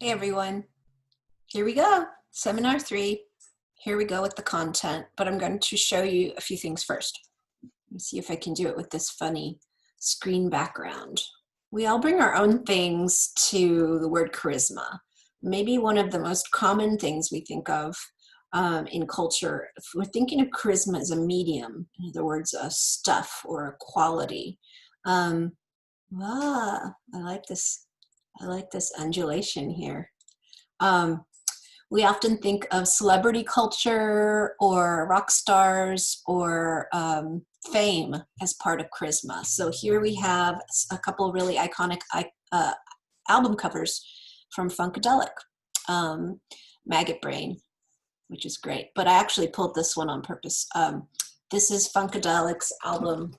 Hey everyone, here we go. Seminar 3. Here we go with the content, but I'm going to show you a few things first. Let's see if I can do it with this funny screen background. We all bring our own things to the word charisma. Maybe one of the most common things we think of in culture, if we're thinking of charisma as a medium, in other words, a stuff or a quality. I like this. I like this undulation here. Um, we often think of celebrity culture or rock stars or fame as part of charisma. So here we have a couple really iconic album covers from Funkadelic, Maggot Brain, which is great. But I actually pulled this one on purpose. This is Funkadelic's album,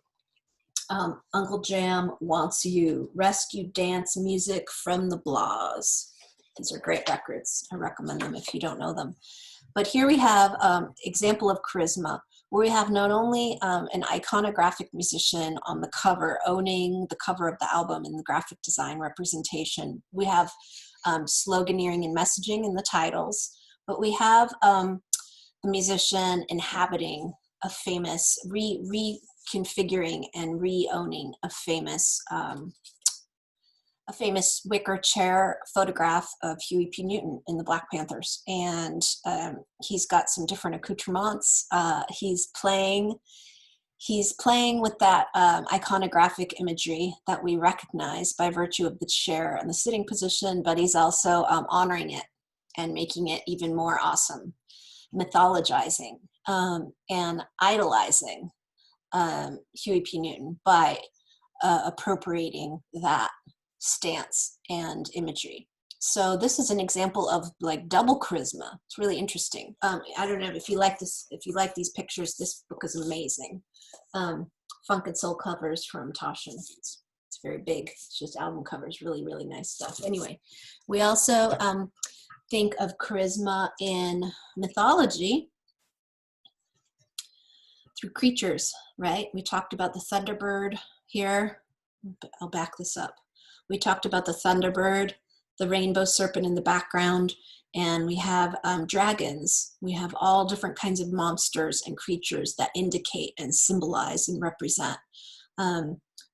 Uncle Jam Wants You, Rescue Dance Music from the Blahs. These are great records. I recommend them if you don't know them. But here we have example of charisma, where we have not only an iconographic musician on the cover, owning the cover of the album and the graphic design representation. We have sloganeering and messaging in the titles, but we have the musician inhabiting a famous, reconfiguring and re-owning a famous wicker chair photograph of Huey P. Newton in the Black Panthers. And he's got some different accoutrements. He's playing with that iconographic imagery that we recognize by virtue of the chair and the sitting position, but he's also honoring it and making it even more awesome, mythologizing and idolizing Huey P. Newton by appropriating that stance and imagery. So this is an example of like double charisma. It's really interesting. I don't know if you like this, if you like these pictures, this book is amazing. Funk and Soul covers from Toshin. It's very big. It's just album covers, really, really nice stuff. Anyway, we also think of charisma in mythology through creatures, right? We talked about the Thunderbird here. I'll back this up. We talked about the Thunderbird, the rainbow serpent in the background, and we have dragons. We have all different kinds of monsters and creatures that indicate and symbolize and represent.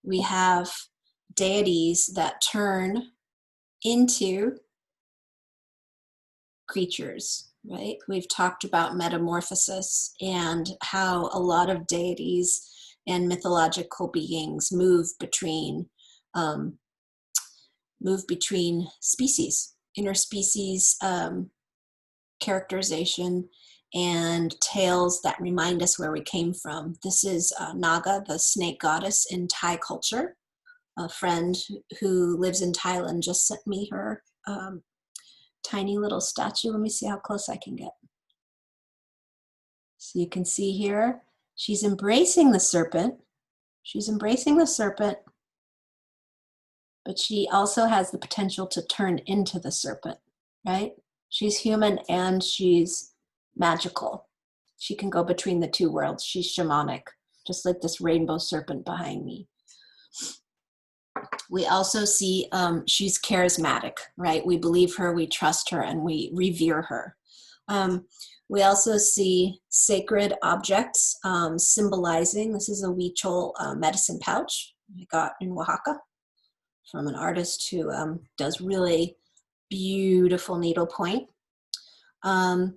We have deities that turn into creatures, right? We've talked about metamorphosis and how a lot of deities and mythological beings move between species, interspecies characterization, and tales that remind us where we came from. This is Naga, the snake goddess in Thai culture. A friend who lives in Thailand just sent me her tiny little statue. Let me see how close I can get. So you can see here, she's embracing the serpent. She's embracing the serpent, but she also has the potential to turn into the serpent, right? She's human and she's magical. She can go between the two worlds. She's shamanic, just like this rainbow serpent behind me. We also see she's charismatic, right? We believe her, we trust her, and we revere her. We also see sacred objects symbolizing, this is a Huichol medicine pouch I got in Oaxaca from an artist who does really beautiful needlepoint. And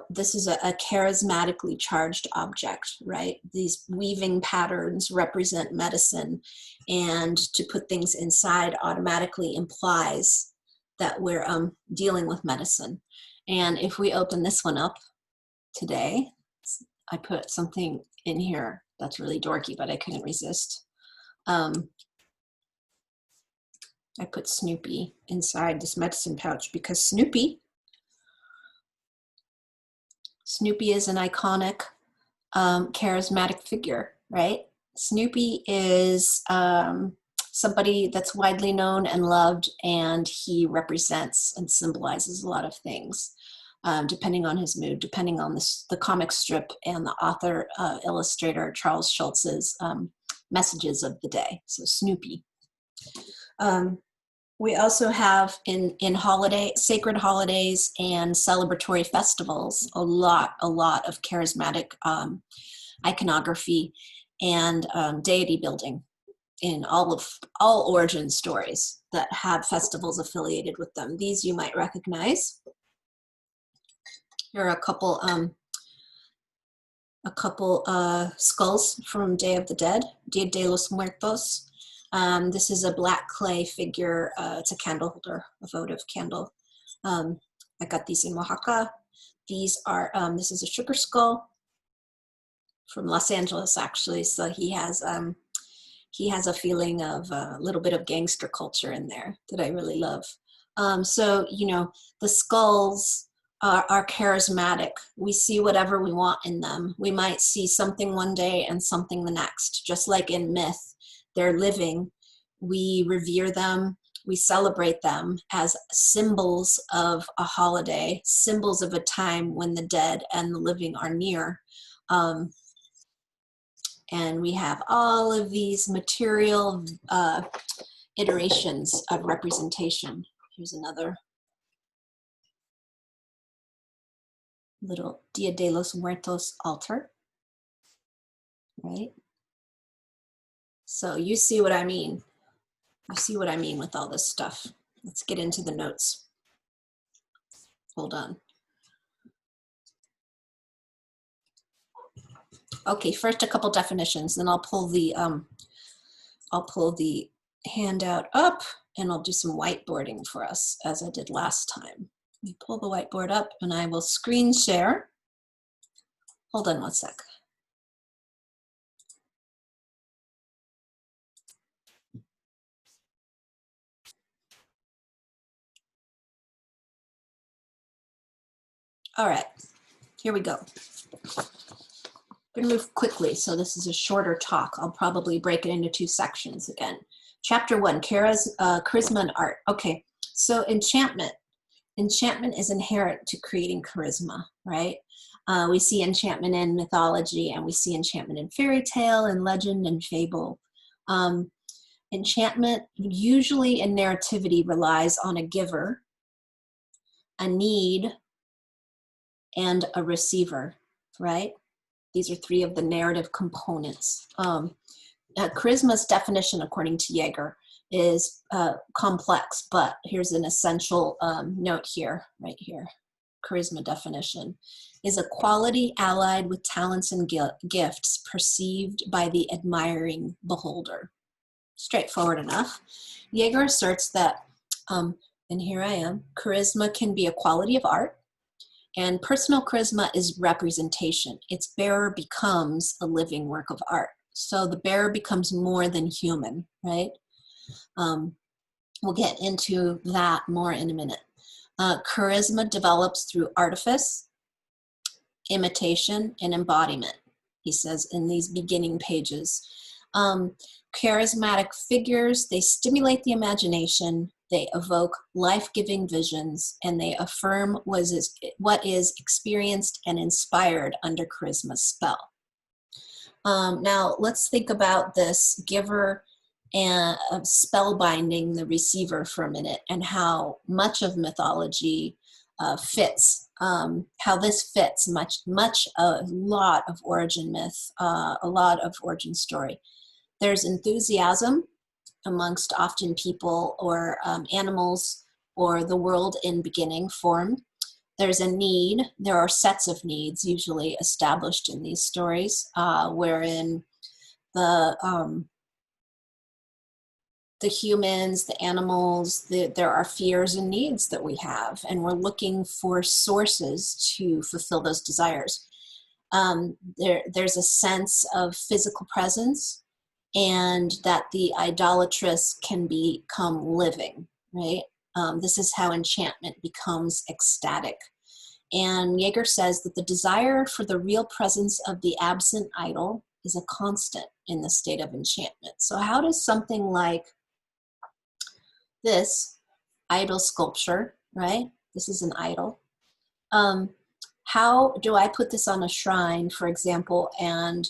this is a charismatically charged object, right? These weaving patterns represent medicine, and to put things inside automatically implies that we're dealing with medicine. And if we open this one up today, I put something in here that's really dorky, but I couldn't resist. I put Snoopy inside this medicine pouch because Snoopy is an iconic, charismatic figure, right? Snoopy is somebody that's widely known and loved, and he represents and symbolizes a lot of things, depending on his mood, depending on the comic strip and the author, illustrator, Charles Schulz's messages of the day. So Snoopy. We also have in sacred holidays and celebratory festivals, a lot of charismatic iconography and deity building in all origin stories that have festivals affiliated with them. These you might recognize. Here are a couple skulls from Day of the Dead, Dia de los Muertos. This is a black clay figure. It's a candle holder, a votive candle. I got these in Oaxaca. These are, this is a sugar skull from Los Angeles, actually. So he has a feeling of a little bit of gangster culture in there that I really love. So, you know, the skulls are charismatic. We see whatever we want in them. We might see something one day and something the next, just like in myth. They're living. We revere them. We celebrate them as symbols of a holiday, symbols of a time when the dead and the living are near. And we have all of these material iterations of representation. Here's another little Dia de los Muertos altar, right? So you see what I mean. You see what I mean with all this stuff. Let's get into the notes. Hold on. Okay, first a couple definitions, then I'll pull the handout up and I'll do some whiteboarding for us as I did last time. Let me pull the whiteboard up and I will screen share. Hold on one sec. All right, here we go. I'm gonna move quickly, so this is a shorter talk. I'll probably break it into 2 sections again. Chapter 1, charisma and art. Okay, so enchantment. Enchantment is inherent to creating charisma, right? We see enchantment in mythology and we see enchantment in fairy tale and legend and fable. Enchantment usually in narrativity relies on a giver, a need, and a receiver, right? These are 3 of the narrative components. Charisma's definition, according to Jaeger, is complex, but here's an essential note here, right here. Charisma definition is a quality allied with talents and gifts perceived by the admiring beholder. Straightforward enough. Jaeger asserts that, and here I am, charisma can be a quality of art, and personal charisma is representation. Its bearer becomes a living work of art. So the bearer becomes more than human, right? We'll get into that more in a minute. Charisma develops through artifice, imitation, and embodiment, he says in these beginning pages. Charismatic figures, they stimulate the imagination, they evoke life-giving visions, and they affirm what is experienced and inspired under charisma's spell. Now, let's think about this giver and spellbinding the receiver for a minute, and how much of mythology fits, how this fits a lot of origin myth, a lot of origin story. There's enthusiasm amongst often people or animals or the world in beginning form. There's a need. There are sets of needs usually established in these stories, wherein the humans, the animals, there are fears and needs that we have, and we're looking for sources to fulfill those desires. There's a sense of physical presence, and that the idolatrous can become living, right? This is how enchantment becomes ecstatic. And Jaeger says that the desire for the real presence of the absent idol is a constant in the state of enchantment. So how does something like this idol sculpture, right? This is an idol. How do I put this on a shrine, for example, and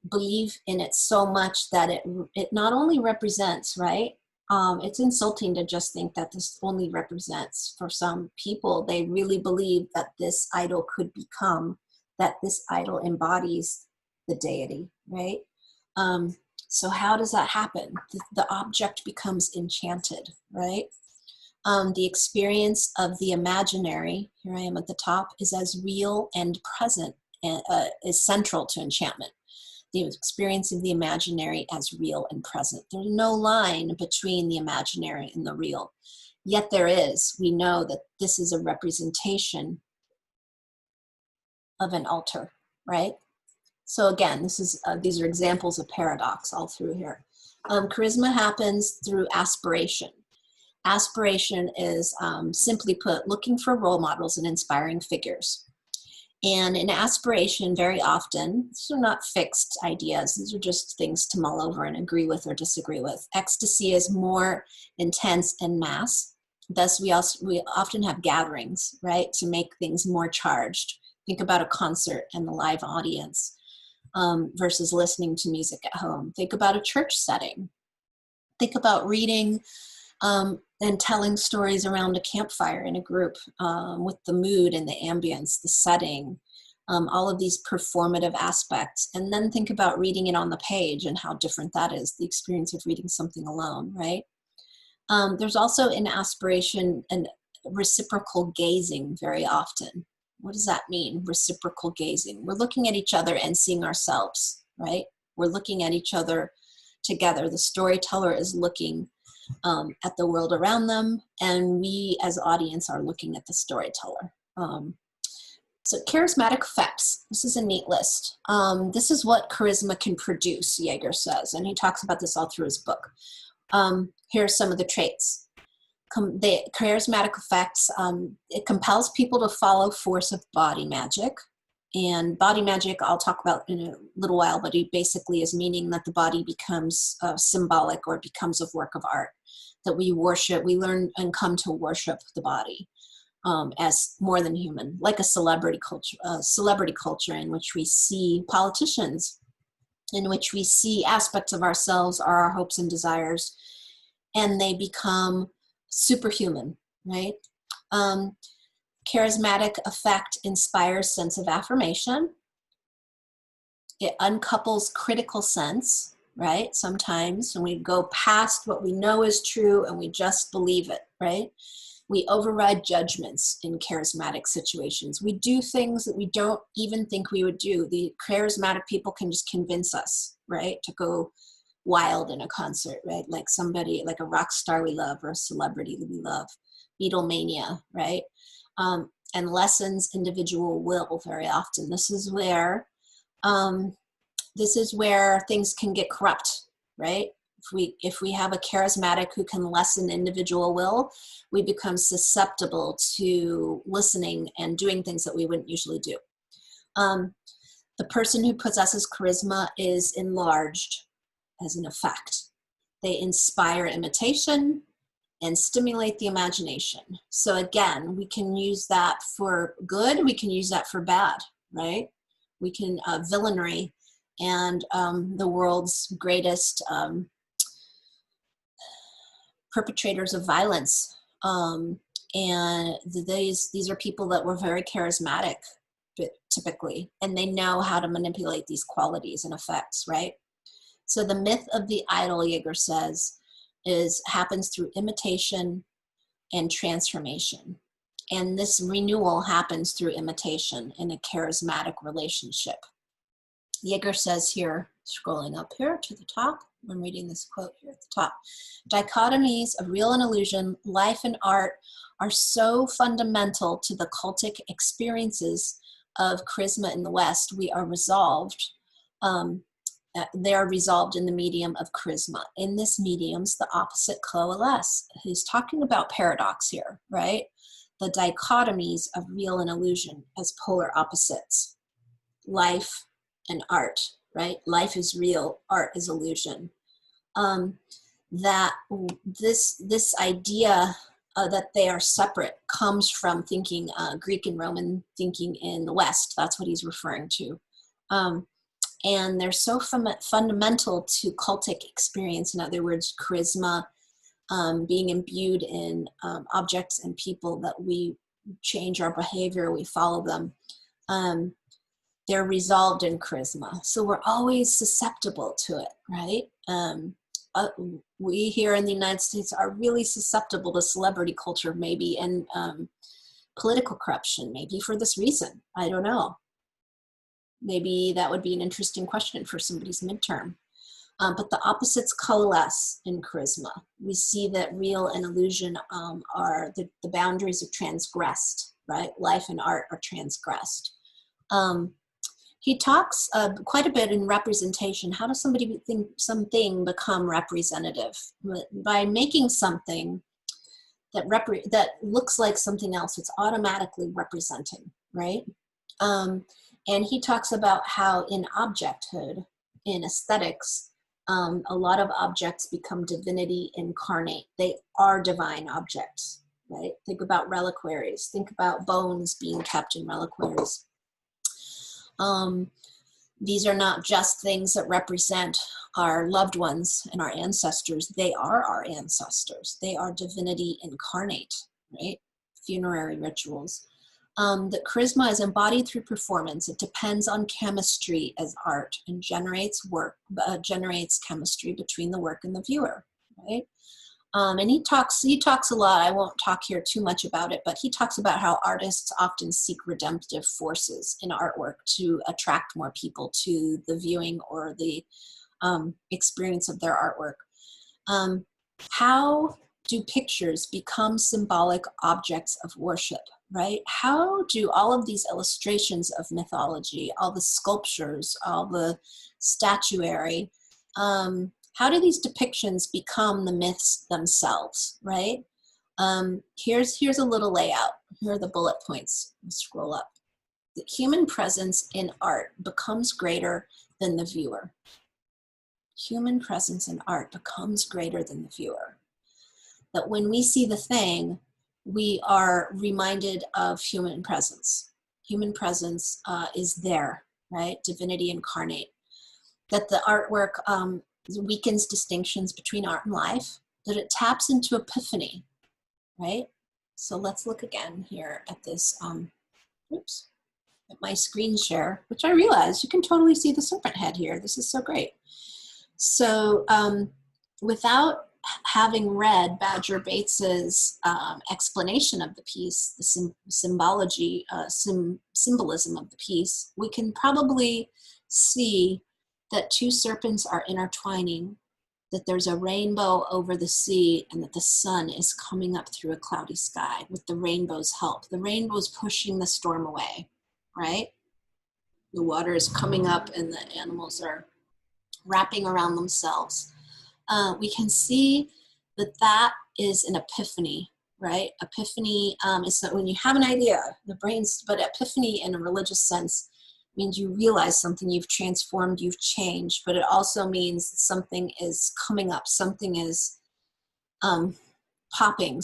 believe in it so much that it not only represents, right, It's insulting to just think that this only represents, for some people, they really believe that this idol could become, that this idol embodies the deity, right? So how does that happen? The object becomes enchanted, right? The experience of the imaginary, here I am at the top, is as real and present, is central to enchantment. The experience of the imaginary as real and present. There's no line between the imaginary and the real. Yet there is. We know that this is a representation of an altar, right? So again, these are examples of paradox all through here. Charisma happens through aspiration. Aspiration is, simply put, looking for role models and inspiring figures. And in aspiration, very often, these are not fixed ideas. These are just things to mull over and agree with or disagree with. Ecstasy is more intense en masse. Thus, we often have gatherings, right, to make things more charged. Think about a concert and the live audience versus listening to music at home. Think about a church setting. Think about reading and telling stories around a campfire in a group with the mood and the ambience, the setting, all of these performative aspects. And then think about reading it on the page and how different that is, the experience of reading something alone, right? There's also in aspiration and reciprocal gazing very often. What does that mean, reciprocal gazing? We're looking at each other and seeing ourselves, right? We're looking at each other together. The storyteller is looking at the world around them, and we as audience are looking at the storyteller. So charismatic effects, this is a neat list. This is what charisma can produce, Yeager says, and he talks about this all through his book. Here are some of the traits. The charismatic effects, it compels people to follow force of body magic. And body magic, I'll talk about in a little while, but it basically is meaning that the body becomes symbolic or becomes a work of art, that we worship, we learn and come to worship the body as more than human, like a celebrity culture in which we see politicians, in which we see aspects of ourselves or our hopes and desires, and they become superhuman, right? Charismatic effect inspires sense of affirmation. It uncouples critical sense, right? Sometimes when we go past what we know is true and we just believe it, right? We override judgments in charismatic situations. We do things that we don't even think we would do. The charismatic people can just convince us, right, to go wild in a concert, right? Like somebody, like a rock star we love or a celebrity that we love. Beatlemania, right? And lessens individual will very often. This is where things can get corrupt, right? If we have a charismatic who can lessen individual will, we become susceptible to listening and doing things that we wouldn't usually do. The person who possesses charisma is enlarged as an effect. They inspire imitation and stimulate the imagination. So again, we can use that for good, we can use that for bad, right? We can villainy and the world's greatest perpetrators of violence. And these are people that were very charismatic, typically, and they know how to manipulate these qualities and effects, right? So the myth of the idol, Yeager says, happens through imitation and transformation. And this renewal happens through imitation in a charismatic relationship. Yeager says here, scrolling up here to the top, I'm reading this quote here at the top, dichotomies of real and illusion, life and art are so fundamental to the cultic experiences of charisma in the West. They are resolved in the medium of charisma. In this mediums, the opposite coalesce. He's talking about paradox here, right? The dichotomies of real and illusion as polar opposites. Life and art, right? Life is real, art is illusion. That this idea that they are separate comes from thinking Greek and Roman thinking in the West. That's what he's referring to. And they're so fundamental to cultic experience. In other words, charisma being imbued in objects and people that we change our behavior, we follow them. They're resolved in charisma. So we're always susceptible to it, right? We here in the United States are really susceptible to celebrity culture, maybe, and political corruption, maybe for this reason. I don't know. Maybe that would be an interesting question for somebody's midterm. But the opposites coalesce in charisma. We see that real and illusion are the boundaries are transgressed, right? Life and art are transgressed. He talks quite a bit in representation. How does somebody think something become representative? By making something that looks like something else, it's automatically representing, right? And he talks about how in objecthood, in aesthetics, a lot of objects become divinity incarnate. They are divine objects, right? Think about reliquaries. Think about bones being kept in reliquaries. These are not just things that represent our loved ones and our ancestors. They are our ancestors. They are divinity incarnate, right? Funerary rituals. That charisma is embodied through performance. It depends on chemistry as art and generates chemistry between the work and the viewer, right? And he talks a lot. I won't talk here too much about it, but he talks about how artists often seek redemptive forces in artwork to attract more people to the viewing or the experience of their artwork. How do pictures become symbolic objects of worship, right? How do all of these illustrations of mythology, all the sculptures, all the statuary, how do these depictions become the myths themselves, right? Here's a little layout. Here are the bullet points. Let's scroll up. The human presence in art becomes greater than the viewer. Human presence in art becomes greater than the viewer. That when we see the thing, we are reminded of human presence. Human presence is there, right? Divinity incarnate. That the artwork weakens distinctions between art and life, that it taps into epiphany, right? So let's look again here at this, at my screen share, which I realized you can totally see the serpent head here. This is so great. So without having read Badger Bates's explanation of the piece, the symbolism of the piece, we can probably see that two serpents are intertwining, that there's a rainbow over the sea, and that the sun is coming up through a cloudy sky with the rainbow's help. The rainbow's pushing the storm away, right? The water is coming up and the animals are wrapping around themselves. We can see that that is an epiphany, right? Epiphany is that when you have an idea, but epiphany in a religious sense means you realize something, you've transformed, you've changed, but it also means that something is coming up, something is popping,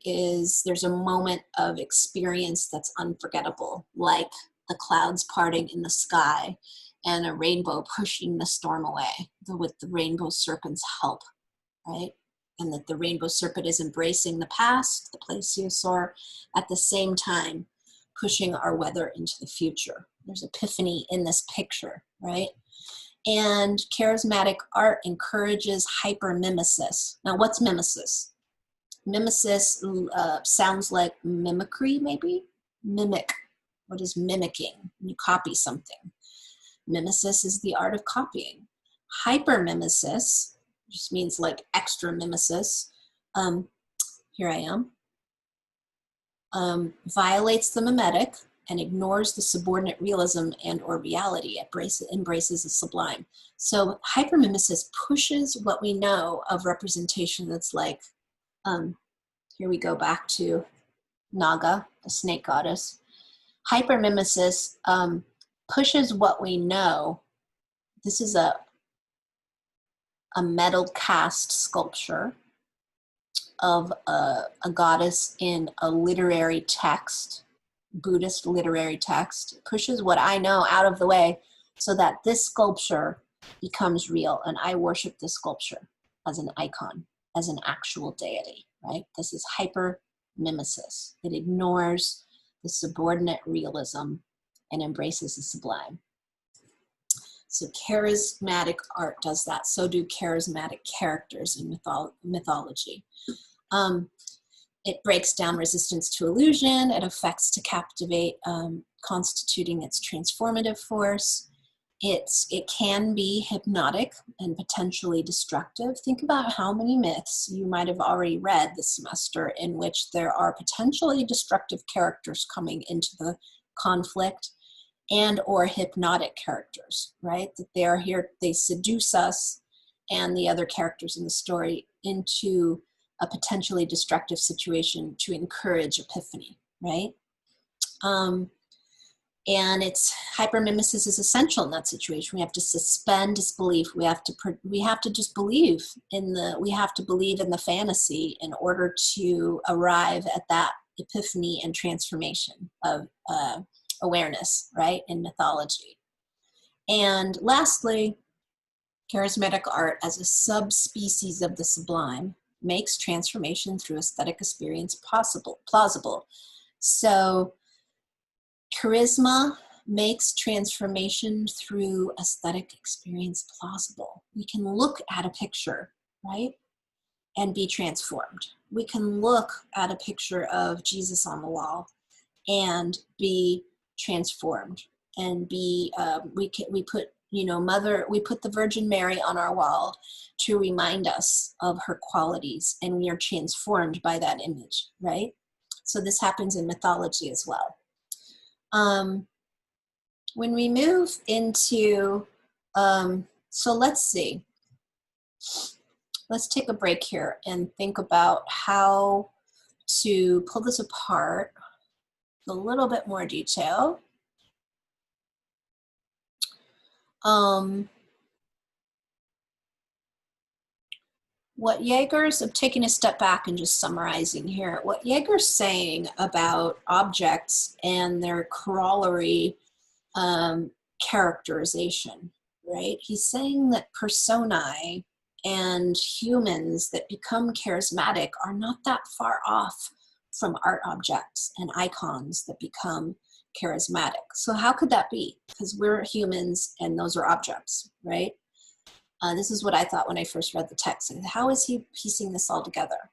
there's a moment of experience that's unforgettable, like the clouds parting in the sky and a rainbow pushing the storm away with the rainbow serpent's help, right? And that the rainbow serpent is embracing the past, the plesiosaur, at the same time pushing our weather into the future. There's epiphany in this picture, right? And charismatic art encourages hypermimesis. Now, what's mimesis? Mimesis sounds like mimicry, maybe? Mimic. What is mimicking? You copy something. Mimesis is the art of copying. Hypermimesis just means like extra mimesis. Here I am. Violates the mimetic and ignores the subordinate realism and or reality. It embraces the sublime. So hypermimesis pushes what we know of representation that's like, here we go back to Naga, the snake goddess. Hypermimesis pushes what we know. This is a metal cast sculpture of a goddess in a literary text, Buddhist literary text. It pushes what I know out of the way so that this sculpture becomes real, and I worship this sculpture as an icon, as an actual deity, right? This is hypermimesis. It ignores the subordinate realism and embraces the sublime. So charismatic art does that. So do charismatic characters in mythology. It breaks down resistance to illusion. It affects to captivate, constituting its transformative force. It can be hypnotic and potentially destructive. Think about how many myths you might have already read this semester in which there are potentially destructive characters coming into the conflict, and or hypnotic characters, right? That they are here, they seduce us and the other characters in the story into a potentially destructive situation to encourage epiphany, right? And it's hypermimesis is essential in that situation. We have to suspend disbelief. We have to just believe in the fantasy in order to arrive at that epiphany and transformation of awareness, right, in mythology. And lastly, charismatic art as a subspecies of the sublime makes transformation through aesthetic experience plausible. So charisma makes transformation through aesthetic experience plausible. We can look at a picture, right, and be transformed. We can look at a picture of Jesus on the wall and be transformed, and be we put the Virgin Mary on our wall to remind us of her qualities, and we are transformed by that image, right? So this happens in mythology as well. When we move into so let's take a break here and think about how to pull this apart a little bit more detail. What Jaeger's, I'm taking a step back and just summarizing here, what Jaeger's saying about objects and their corollary characterization, right? He's saying that personae and humans that become charismatic are not that far off from art objects and icons that become charismatic. So how could that be? Because we're humans and those are objects, right? This is what I thought when I first read the text. How is he piecing this all together?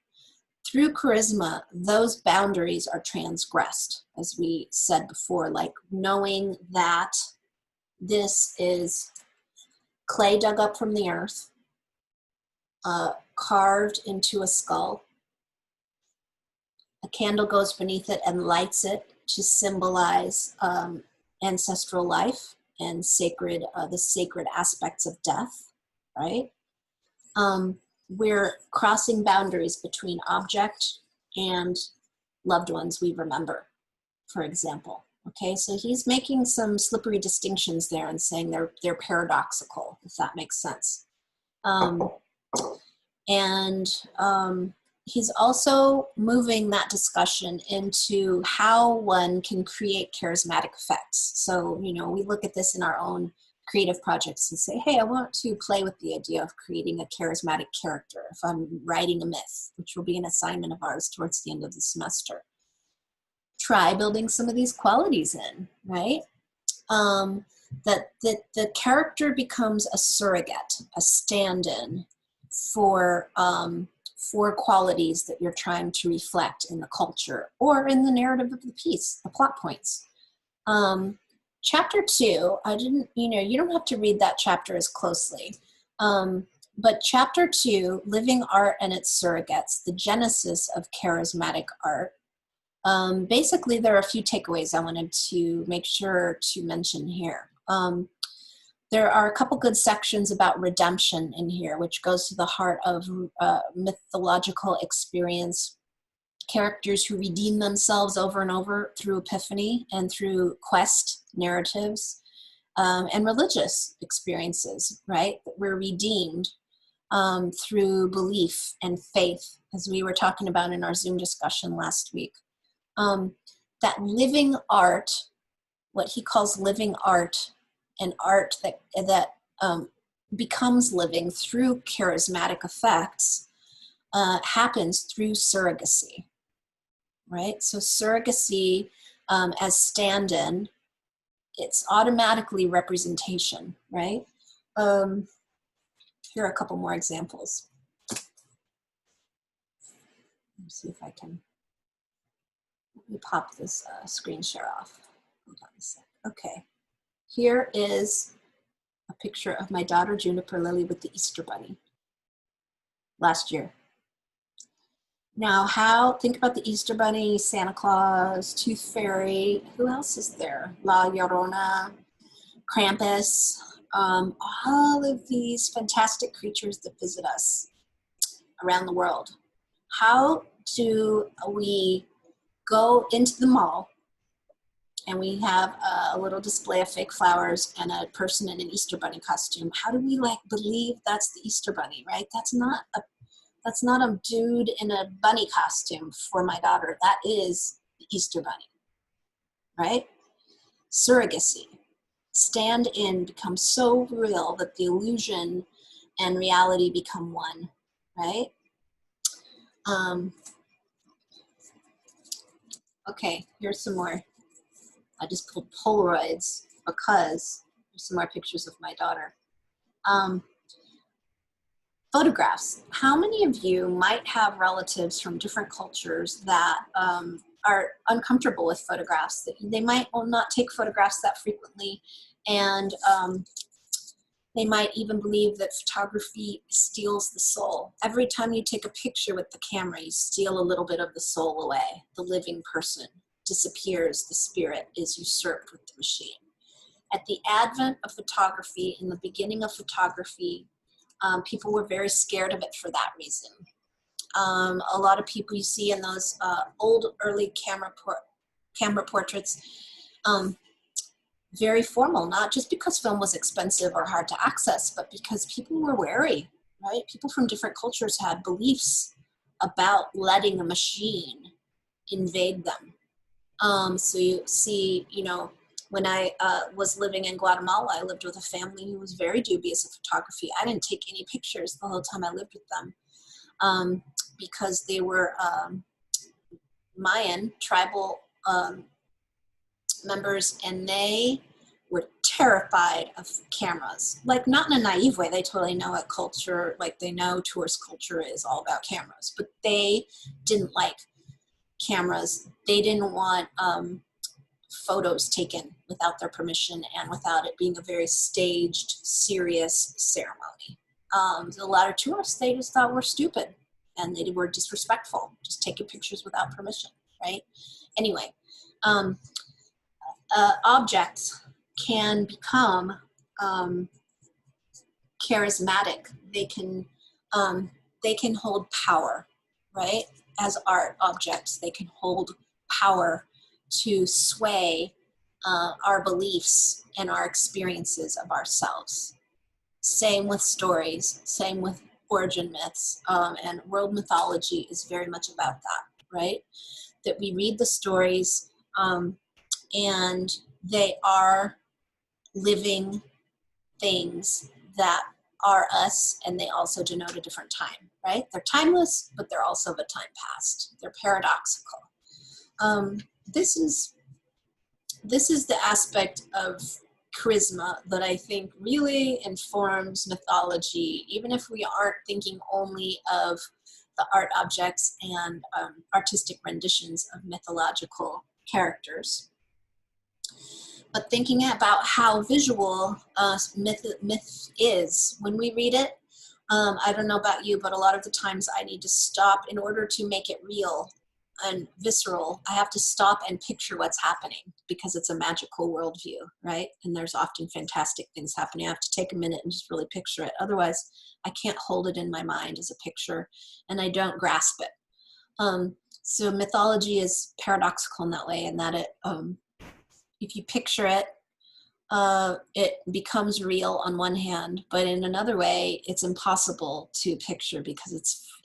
Through charisma, those boundaries are transgressed, as we said before, like knowing that this is clay dug up from the earth, carved into a skull. A candle goes beneath it and lights it to symbolize ancestral life and the sacred aspects of death, right? We're crossing boundaries between object and loved ones we remember, for example. Okay, so he's making some slippery distinctions there and saying they're paradoxical, if that makes sense. He's also moving that discussion into how one can create charismatic effects. So, we look at this in our own creative projects and say, hey, I want to play with the idea of creating a charismatic character if I'm writing a myth, which will be an assignment of ours towards the end of the semester. Try building some of these qualities in, right? That the character becomes a surrogate, a stand-in for qualities that you're trying to reflect in the culture or in the narrative of the piece, the plot points. Chapter 2, you don't have to read that chapter as closely, but chapter 2, Living Art and Its Surrogates, the genesis of charismatic art. Basically, there are a few takeaways I wanted to make sure to mention here. There are a couple good sections about redemption in here, which goes to the heart of mythological experience. Characters who redeem themselves over and over through epiphany and through quest narratives, and religious experiences, right? That we're redeemed through belief and faith, as we were talking about in our Zoom discussion last week. That living art, what he calls living art, and art that becomes living through charismatic effects, happens through surrogacy, right? So surrogacy as stand-in, it's automatically representation, right? Here are a couple more examples. Let me see if I can, let me pop this screen share off. Hold on a sec. Okay, here is a picture of my daughter Juniper Lily with the Easter Bunny last year. Now, think about the Easter Bunny, Santa Claus, Tooth Fairy, who else is there? La Llorona, Krampus, all of these fantastic creatures that visit us around the world. How do we go into the mall and we have a little display of fake flowers and a person in an Easter Bunny costume? How do we believe that's the Easter Bunny, right? That's not a dude in a bunny costume for my daughter. That is the Easter Bunny, right? Surrogacy. Stand-in becomes so real that the illusion and reality become one, right? Okay, here's some more. I just pulled Polaroids because there's some more pictures of my daughter. Photographs. How many of you might have relatives from different cultures that are uncomfortable with photographs? That they might not take photographs that frequently, and they might even believe that photography steals the soul. Every time you take a picture with the camera, you steal a little bit of the soul away. The living person disappears. The spirit is usurped with the machine. At the advent of photography, in the beginning of photography, people were very scared of it for that reason. A lot of people you see in those old early camera portraits, very formal, not just because film was expensive or hard to access, but because people were wary, right? People from different cultures had beliefs about letting a machine invade them. So you see, when I was living in Guatemala, I lived with a family who was very dubious of photography. I didn't take any pictures the whole time I lived with them because they were Mayan tribal members, and they were terrified of cameras. Like, not in a naive way. They totally know what culture, like they know tourist culture is all about cameras, but they didn't like cameras. They didn't want photos taken without their permission and without it being a very staged, serious ceremony. A lot of tourists, they just thought were stupid and they were disrespectful, just taking pictures without permission, right? Anyway, objects can become charismatic. They can hold power, right? As art objects, they can hold power to sway our beliefs and our experiences of ourselves. Same with stories, same with origin myths, and world mythology is very much about that, right? That we read the stories and they are living things that are us, and they also denote a different time, right? They're timeless, but they're also of a time past. They're paradoxical. This is the aspect of charisma that I think really informs mythology, even if we aren't thinking only of the art objects and artistic renditions of mythological characters, but thinking about how visual myth is. When we read it, I don't know about you, but a lot of the times I need to stop in order to make it real and visceral. I have to stop and picture what's happening because it's a magical worldview, right? And there's often fantastic things happening. I have to take a minute and just really picture it. Otherwise, I can't hold it in my mind as a picture and I don't grasp it. So mythology is paradoxical in that way, in that it, if you picture it, it becomes real on one hand, but in another way, it's impossible to picture because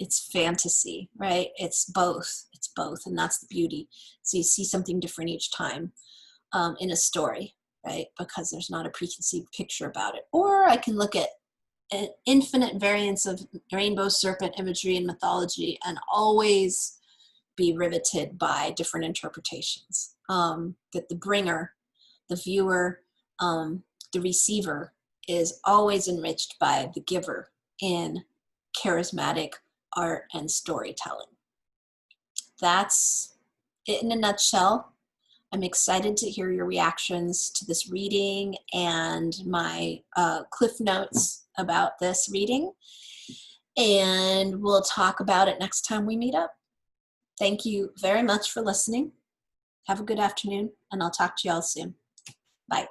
it's fantasy, right? It's both, and that's the beauty. So you see something different each time in a story, right? Because there's not a preconceived picture about it. Or I can look at an infinite variance of rainbow serpent imagery and mythology, and always be riveted by different interpretations. That the bringer, the viewer, the receiver is always enriched by the giver in charismatic art and storytelling. That's it in a nutshell. I'm excited to hear your reactions to this reading and my cliff notes about this reading. And we'll talk about it next time we meet up. Thank you very much for listening. Have a good afternoon, and I'll talk to you all soon. Bye.